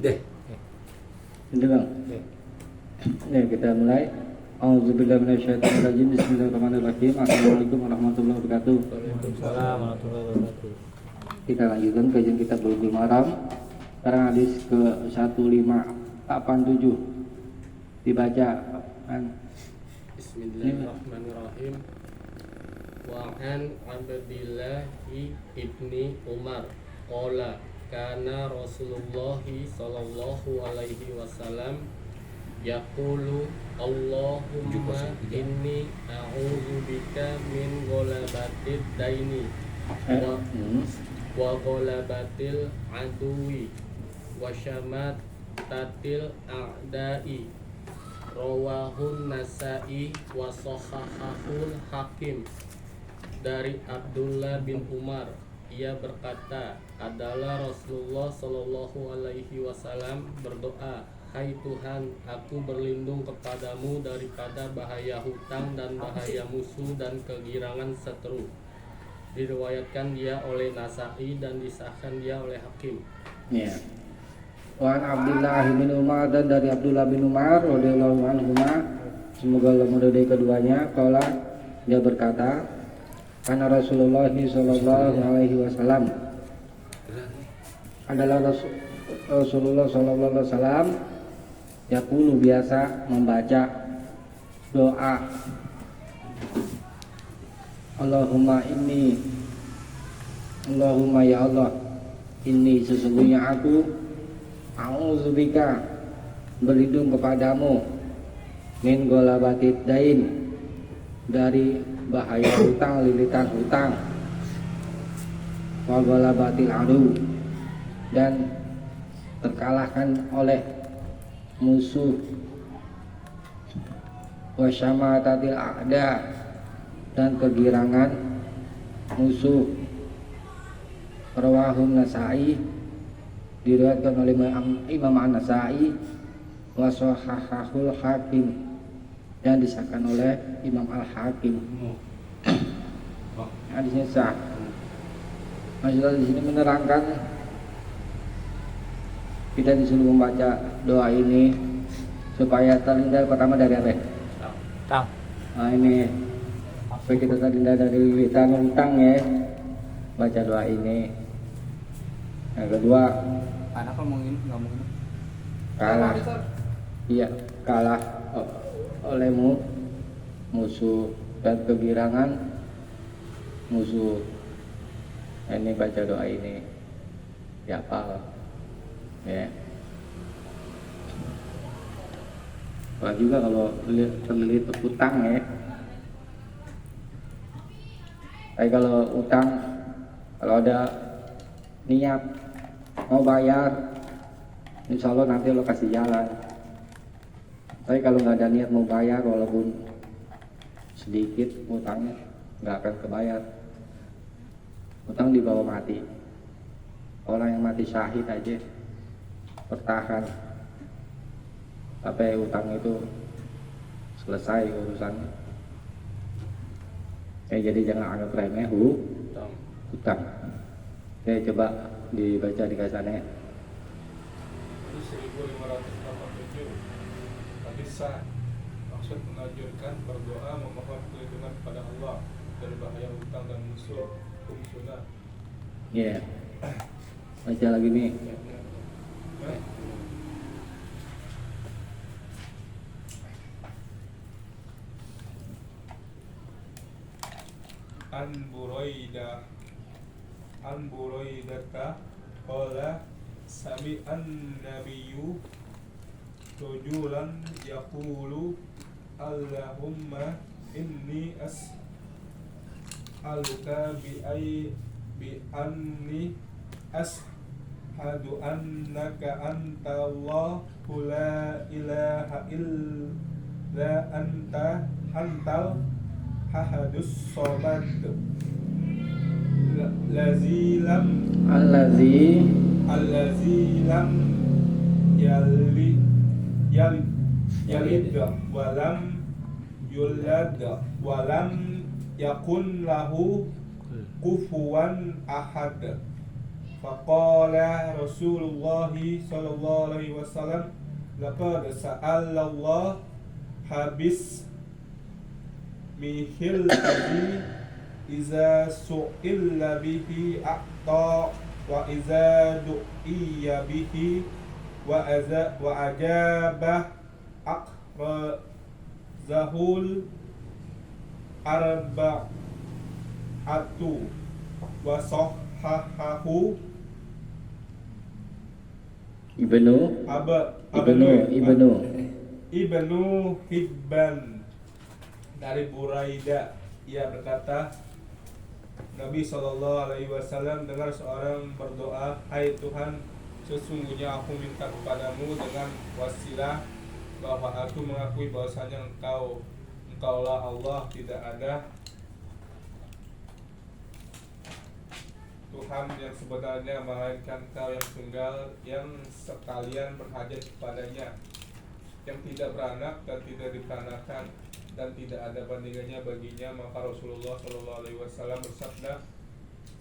Deh. Ini bang. Nih kita mulai. Auzubillahi minasyaitonirrajim. Bismillahirrahmanirrahim. Assalamualaikum warahmatullahi wabarakatuh. Waalaikumsalam warahmatullahi wabarakatuh. Kita lanjutkan kajian kitab Bulughul Maram. Sekarang hadis ke 1587 dibaca kan. Bismillahirrahmanirrahim. Wa an Abdillah ibni Umar qala kana Rasulullah sallallahu alaihi wasallam yaqulu Allahumma inni a'udzubika min ghalabatid daini wa ghalabatil aduwi wa syamatatil a'dai. Rawahun Nasa'i wa Shahahul Hakim. Dari Abdullah bin Umar, ia berkata, adalah Rasulullah Shallallahu Alaihi Wasallam berdoa, hai Tuhan, aku berlindung kepadamu daripada bahaya hutang dan bahaya musuh dan kegirangan seteru. Diriwayatkan dia oleh Nasa'i dan disahkan dia oleh Hakim. Ya. Wan Abdullah bin Umar, dan dari Abdullah bin Umar radhiyallahu anhu, semoga Allah meridai keduanya, qala, dia berkata, karena Rasulullah sallallahu alaihi wasallam adalah Rasulullah sallallahu alaihi wasallam yaqulu biasa membaca doa Allahumma ya Allah, ini sesungguhnya aku a'udzubika berlindung kepadamu min ghalabatid dain dari bahaya hutang, lilitan hutang, wa ghalabatil adu, dan terkalahkan oleh musuh, wa syamatatil a'da, dan kegirangan musuh. Rawahun Nasa'i, diriwayatkan oleh Imam An-Nasa'i, wa Shahahul Hakim, dan disahkan oleh Imam Al-Hakim. Hadisnya sah. Maksudnya di sini menerangkan kita disuruh membaca doa ini supaya terhindar pertama dari apa? Nah ini supaya kita terhindar dari lilitan hutang ya. Baca doa ini. Yang kedua, Anak ngomongin kalah. Iya, kalah olehmu musuh dan kegirangan musuh. Ini baca doa ini ya hafal ya. Kalau juga kalau terlilit utang ya. Tapi kalau utang, kalau ada niat mau bayar, insya Allah nanti lo kasih jalan. Tapi kalau nggak ada niat mau bayar, walaupun sedikit utangnya nggak akan kebayar. Utang dibawa mati. Orang yang mati syahid aja bertahan sampai utang itu selesai urusannya. Jadi jangan anggap remeh utang. Coba dibaca di kasannya. 1587 hadis sah, maksud menganjurkan berdoa memohon perlindungan kepada Allah dari bahaya hutang dan musuh. Sunnah. Iya. Baca lagi nih. An Buraidata qala sami'an nabiyyu rajulan yaqulu Allahumma inni as'aluka bi anni ashhadu annaka anta Allahu la ilaha illa anta antal ahadus samad allazi lam yalid walam yulad walam yakun lahu kufuwan ahad. Faqala Rasulullah sallallahu alaihi wasallam laqad sa'ala Allah habis mihil ladzi iza su'illa bihi a'ta wa iza du'iya bihi wa ajabah aqrazahul arba'atu wa sahhahahu Ibnu Hibban. Dari Buraidah, ia berkata, Nabi Shallallahu Alaihi Wasallam dengar seorang berdoa, hai Tuhan, sesungguhnya aku minta kepadamu dengan wasilah bahwa aku mengakui bahwasanya Engkaulah Allah, tidak ada Tuhan yang sebenarnya melainkan Engkau yang tunggal, yang sekalian berhajat kepadanya, yang tidak beranak dan tidak diperanakan, dan tidak ada bandingannya baginya. Maka Rasulullah Shallallahu Alaihi Wasallam bersabda,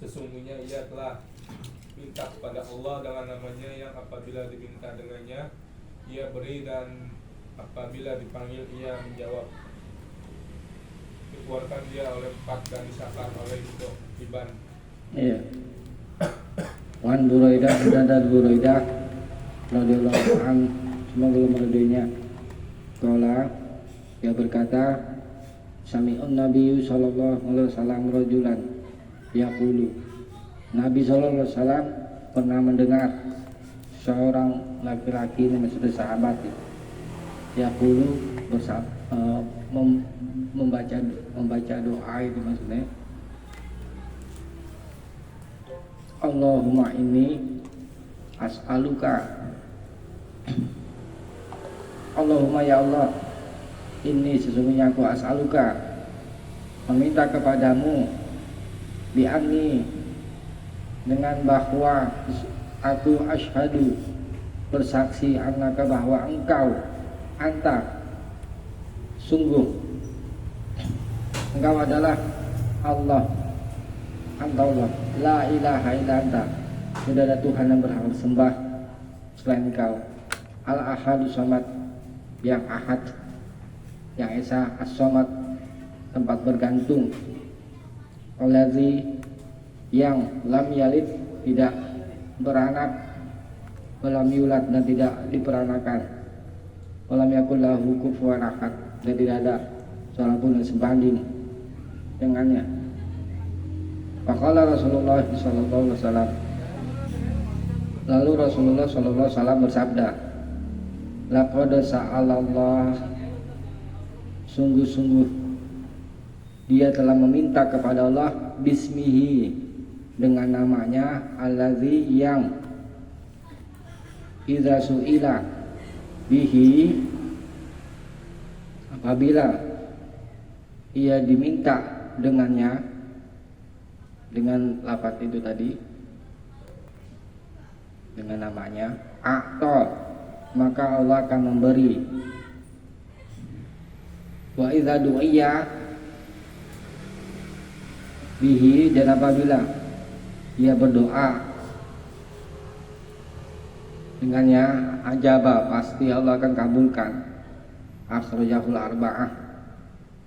sesungguhnya ia telah minta kepada Allah dengan namanya yang apabila diminta dengannya ia beri, dan apabila dipanggil ia menjawab. Dikeluarkan dia oleh 4 dan disahkan oleh Ibn. Iya. Wan Buraidah dan Buraidah radhiyallahu anhu, semoga meridainya. Qala, dia berkata, sami'un Nabi sallallahu alaihi wasallam rajulan yaqulu. Nabi sallallahu alaihi wasallam pernah mendengar seorang laki-laki yang sudah sahabat yaqulu membaca doa itu maksudnya, Allahumma inni as'aluka, Allahumma ya Allah, ini sesungguhnya aku as'aluka, meminta kepadamu, bi'anni, dengan bahwa aku asyhadu, bersaksi, annaka, bahwa engkau, anta, sungguh engkau adalah Allah, anta Allah, la ilaha illa anta, tidak ada Tuhan yang berhak disembah selain engkau, al-ahadu samad, yang ahad, yang esa, as-samad, tempat bergantung, allazi, yang lam yalid, tidak beranak, walam yulad, dan tidak diperanakan, walam yakul lahu kufuwan ahad, dan tidak ada seorang pun yang sebanding dengannya. Faqala Rasulullah sallallahu alaihi wasallam, lalu Rasulullah sallallahu alaihi wasallam bersabda, laqad sa'alallah, sungguh-sungguh dia telah meminta kepada Allah, bismihi, dengan namanya, allazi, yang idza su'ila bihi, apabila ia diminta dengannya, dengan lafaz itu tadi, dengan namanya, a'ta, maka Allah akan memberi. Wa idza du'iya bihi, dan apabila ia berdoa dengannya, ajaba, pasti Allah akan kabulkan. Akhrajahul arba'ah,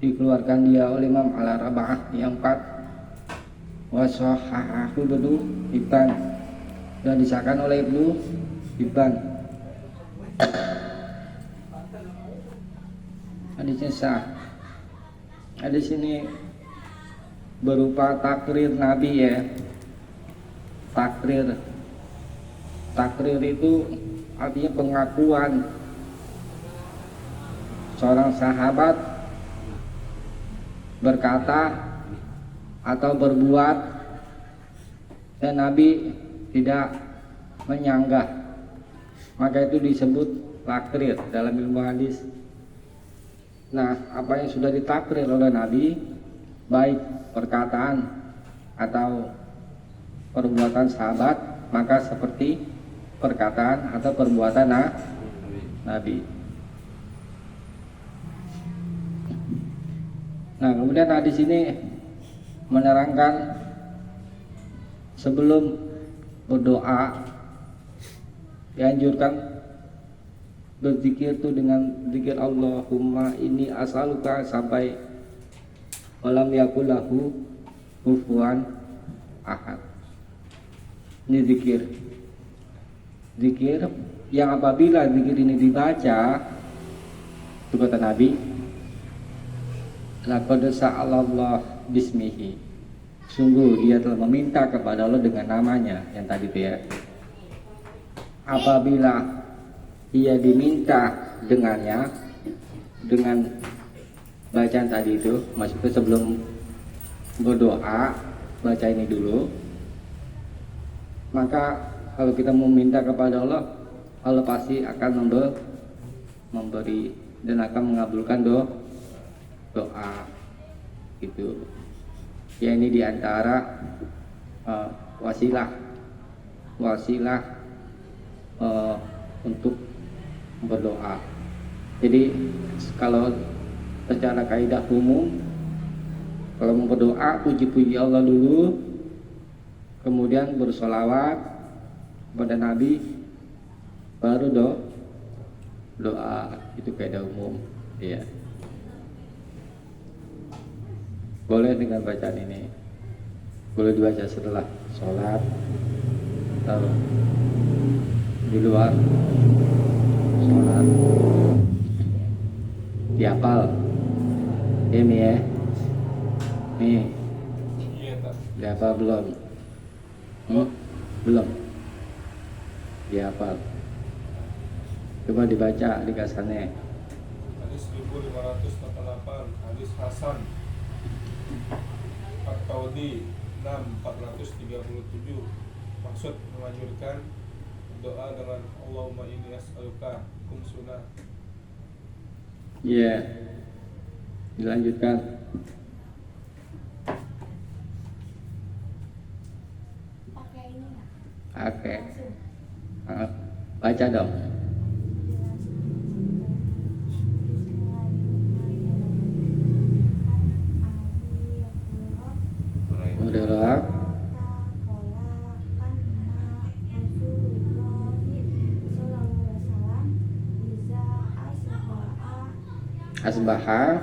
dikeluarkan dia oleh Imam al-arba'ah yang 4, wa sahahahu Ibnu Hibban, dan disahkan oleh Ibnu Hibban. Hadisnya sah. Hadis ini berupa takrir Nabi ya. Takrir itu artinya pengakuan seorang sahabat berkata atau berbuat dan Nabi tidak menyanggah, maka itu disebut takrir dalam ilmu hadis. Nah, apa yang sudah ditakrir oleh Nabi, baik perkataan atau perbuatan sahabat, maka seperti perkataan atau perbuatan Nabi. Nah, kemudian hadis ini menerangkan sebelum berdoa, dianjurkan berzikir tuh dengan zikir Allahumma inni as'aluka sampai walam yakul lahu kufuwan ahad. Ini zikir yang apabila zikir ini dibaca, itu kata Nabi, laqad sa'alallah bismihi, sungguh dia telah meminta kepada Allah dengan namanya yang tadi itu ya. Apabila ia diminta dengannya, dengan bacaan tadi itu, maksudnya sebelum berdoa baca ini dulu, maka kalau kita meminta kepada Allah, Allah pasti akan memberi dan akan mengabulkan doa gitu. Ya, ini diantara wasilah untuk berdoa. Jadi kalau secara kaidah umum, kalau mau berdoa puji-puji Allah dulu, kemudian bersolawat kepada Nabi, baru doa. Itu kaidah umum ya. Boleh dengan bacaan ini, boleh dibaca setelah sholat atau di luar sholat. Dihafal ini ya, nih Iya tak. dihafal belum? Belum dihafal, coba dibaca di kasannya. Hadis 1588, hadis Hasan At-Taudi 6437. Maksud menganjurkan doa dengan Allahumma inni as'aluka sunnah. Iya, dilanjutkan. Oke, ini nggak? Oke, Langsung. baca dong. Udah asbaha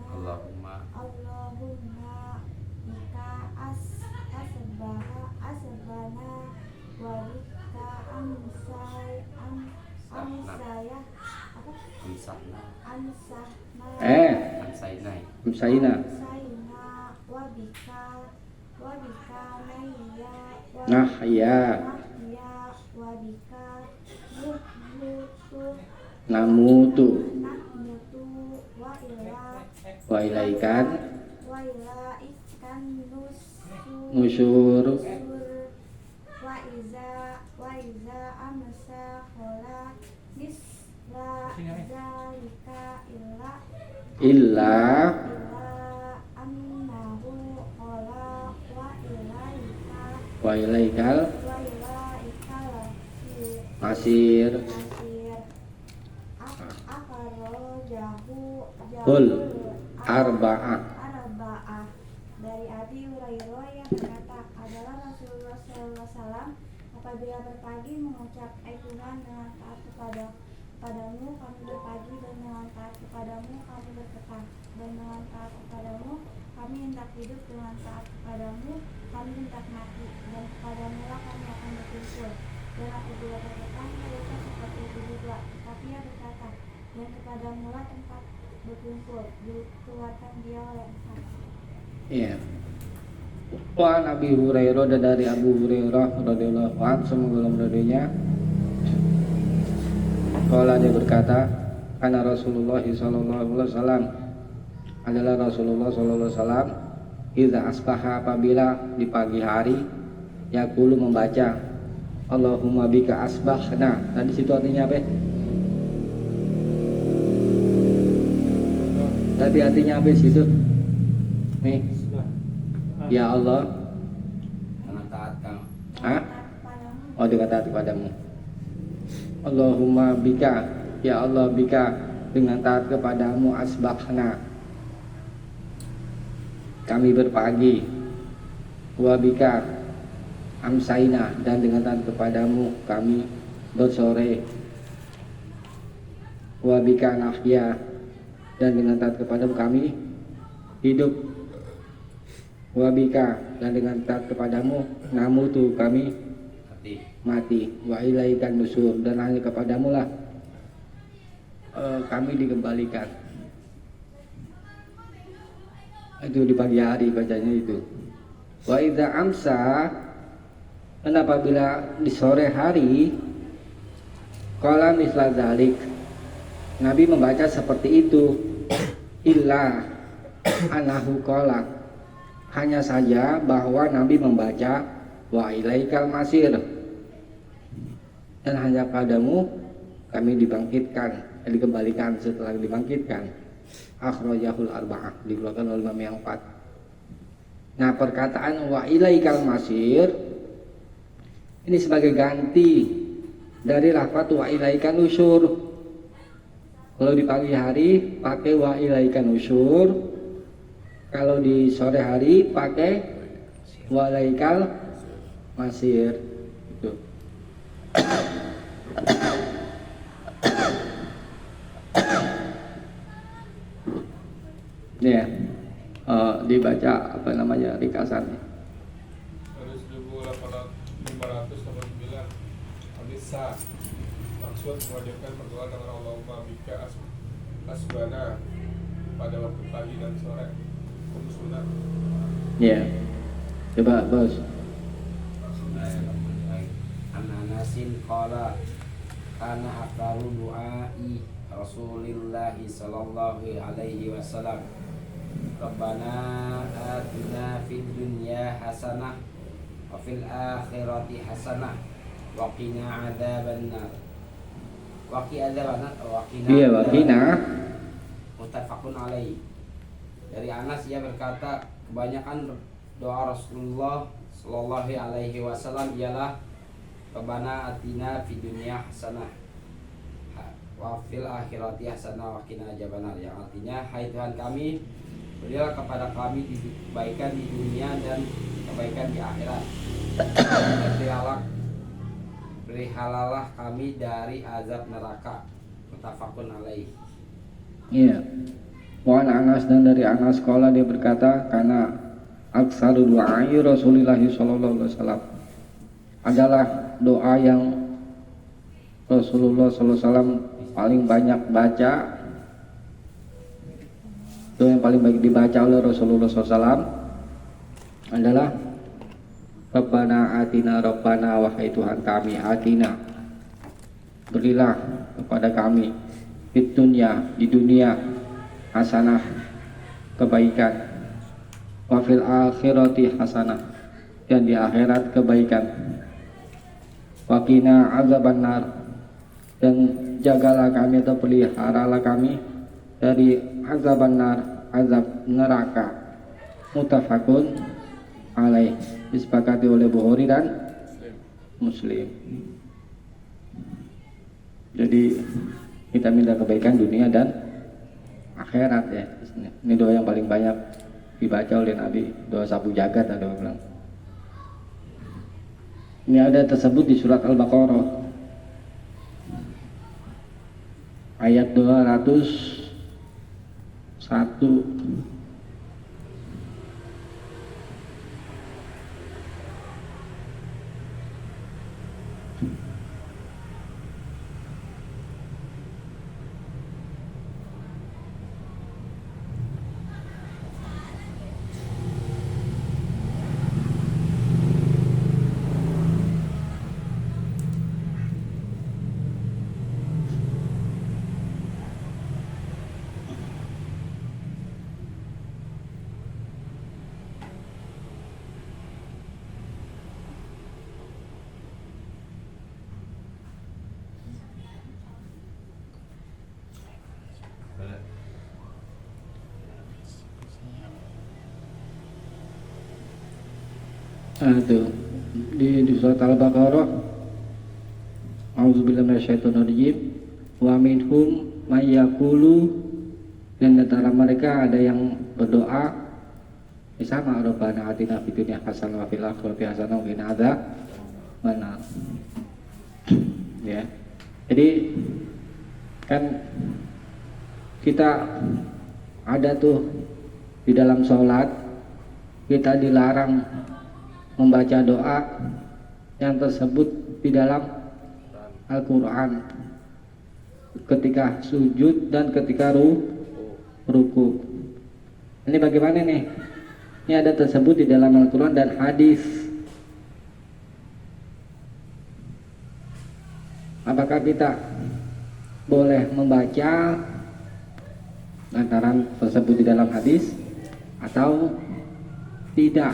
Allahumma Allahumma bika asbaha asbana wa bika amsaya apa Ansahna ansahna Ansainai Saina amsayna wa bika naya nah ya nahya wa bika nuhmutu namutu nahmutu wa wa ilaikan ila ikan nusyur wa iza amsa khola misla zalika illa annahu khola wa ilaikal wa ilaika masir masir akaro Kul arba'ah arba'ah. Dari Abi Hurairah yang berkata, adalah Rasulullah SAW apabila berpagi mengucap, Tuhan, dengan taat kepadamu kami berpagi, dan dengan taat kepadamu kami berpetang, dan dengan taat kepadamu kami hendak hidup, dengan taat kepadamu kami hendak mati, dan kepadamu lah kami akan berkumpul. Dan apabila berpetang mereka seperti itu juga, tapi ia berkata, dan kepadamu lah tempat berkumpul, dikeluarkan dia oleh empat. iya. Wa Nabi Hurairah, dan dari Abu Hurairah radhiyallahu anhu, semoga Allah Kala dia berkata, karena Rasulullah sallallahu alaihi wasallam adalah Rasulullah sallallahu alaihi wasallam, idza asbaha, apabila di pagi hari, yaqulu membaca, Allahumma bika asbahna. Tadi situ artinya apa? Tadi artinya apa situ? Nih. Ya Allah. karena taat kang Hah? Oh, dengan taat kepadamu. Allahumma bika, ya Allah bika, dengan taat kepadamu asbahna kami berpagi, wabika amsaina, dan dengan taat kepadamu kami bersore, wabika nahya, dan dengan taat kepadamu kami hidup, wabika, dan dengan taat kepadamu namutu, kami mati, wa ilaikan nusur, dan hanya kepadamu lah kami dikembalikan. Itu di pagi hari bacanya itu. Wa idza amsa, dan apabila di sore hari, qala misla dzalik, Nabi membaca seperti itu, illa anahu qala, hanya saja bahwa Nabi membaca wa ilaikal masir, dan hanya padamu kami dibangkitkan, dikembalikan setelah dibangkitkan. Akhrajahul arba'ah, dikeluarkan oleh Imam yang 4. Nah, perkataan wa ilaikal masir ini sebagai ganti dari lafaz wa ilaikan nusyur. Kalau di pagi hari pakai wa ilaikan nusyur, kalau di sore hari pakai wa ilaikal masir. Itu. Ya, dibaca apa namanya ringkasannya. Hadis 1589 hadis sah. Maksud mewajibkan berdoa dengan Allahumma bika asbana pada waktu pagi dan sore. Hukum sunat. Ya, coba bos. An Anasin qala kana aktaru du'ai Rasulillah sallallahu alaihi wasallam Rabbana atina fid dunya hasanah wa fil akhirati hasanah wa qina adzabannar. Iya, waqina. Muttafaqun alaihi. Dari Anas, ia berkata, kebanyakan doa Rasulullah sallallahu alaihi wasallam ialah Rabbana atina fid dunya hasanah wa fil akhirati hasanah wa qina adzabannar, yang artinya, hai Tuhan kami, berilah kepada kami kebaikan di dunia dan kebaikan di akhirat. Berihalalah kami dari azab neraka. Muttafaqun alaih. Iya. Wa an Anas, dan dari Anas qala, dia berkata, karena aksaru du'ai Rasulullah sallallahu alaihi wasallam adalah doa yang Rasulullah sallallahu alaihi wasallam paling banyak baca. Doa yang paling baik dibaca oleh Rasulullah SAW adalah Rabbana atina, Rabbana, wahai Tuhan kami, atina, berilah kepada kami, di dunia hasanah, kebaikan, wa fil akhirati hasanah, dan di akhirat kebaikan, wa qina azabannar, dan jagalah kami atau peliharalah kami dari azabannar, azab neraka. Muttafaqun alaih, disepakati oleh Bukhari dan Muslim. Jadi kita minta kebaikan dunia dan akhirat ya. Ini doa yang paling banyak dibaca oleh Nabi, doa sapu jagat ada orang bilang. Ini ada tersebut di surat Al-Baqarah ayat 201. Itu di surat Al-Baqarah, A'udzubillahi minasyaitonirrajim, wa minhum may yaqulu, dan antara mereka ada yang berdoa, sama Rabbana atina fid dunya hasanah wa fil akhirati hasanah wa qina adzabannar. Ya. Jadi kan kita ada tuh di dalam sholat kita dilarang membaca doa yang tersebut di dalam Al-Quran ketika sujud dan ketika ruku. Ini bagaimana nih? Ini ada tersebut di dalam Al-Quran dan hadis. Apakah kita boleh membaca lantaran tersebut di dalam hadis atau tidak?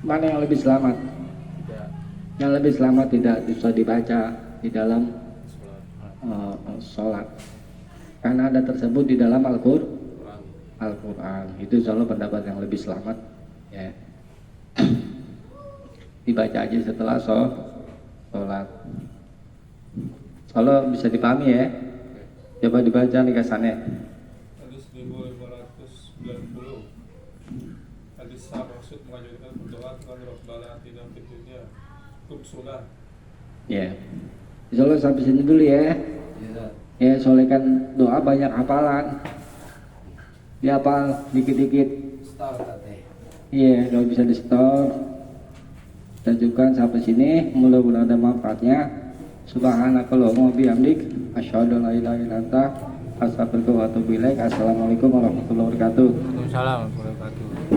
Mana yang lebih selamat? Tidak. Yang lebih selamat tidak bisa dibaca di dalam sholat karena ada tersebut di dalam Al-Quran. Itu selalu pendapat yang lebih selamat ya. Dibaca aja setelah sholat. Kalau bisa dipahami ya, coba dibaca nih kesannya. Hadis 1590. Hadis sah maksud mengajarkan berdoa kepada Rabbana atina fid dunya hasanah. Ya, insyaallah sampai sini dulu ya. Ya, soalnya kan doa banyak hafalan. Dihafal dikit-dikit. Stop tadi. Iya, kalau bisa di stop. Dan juga sampai sini, mudah-mudahan ada manfaatnya. Subhanakallahumma wa bihamdik, asyhadu an la ilaha illa anta, astaghfiruka wa atubu ilaik. Assalamualaikum warahmatullahi wabarakatuh. Waalaikumsalam warahmatullahi wabarakatuh.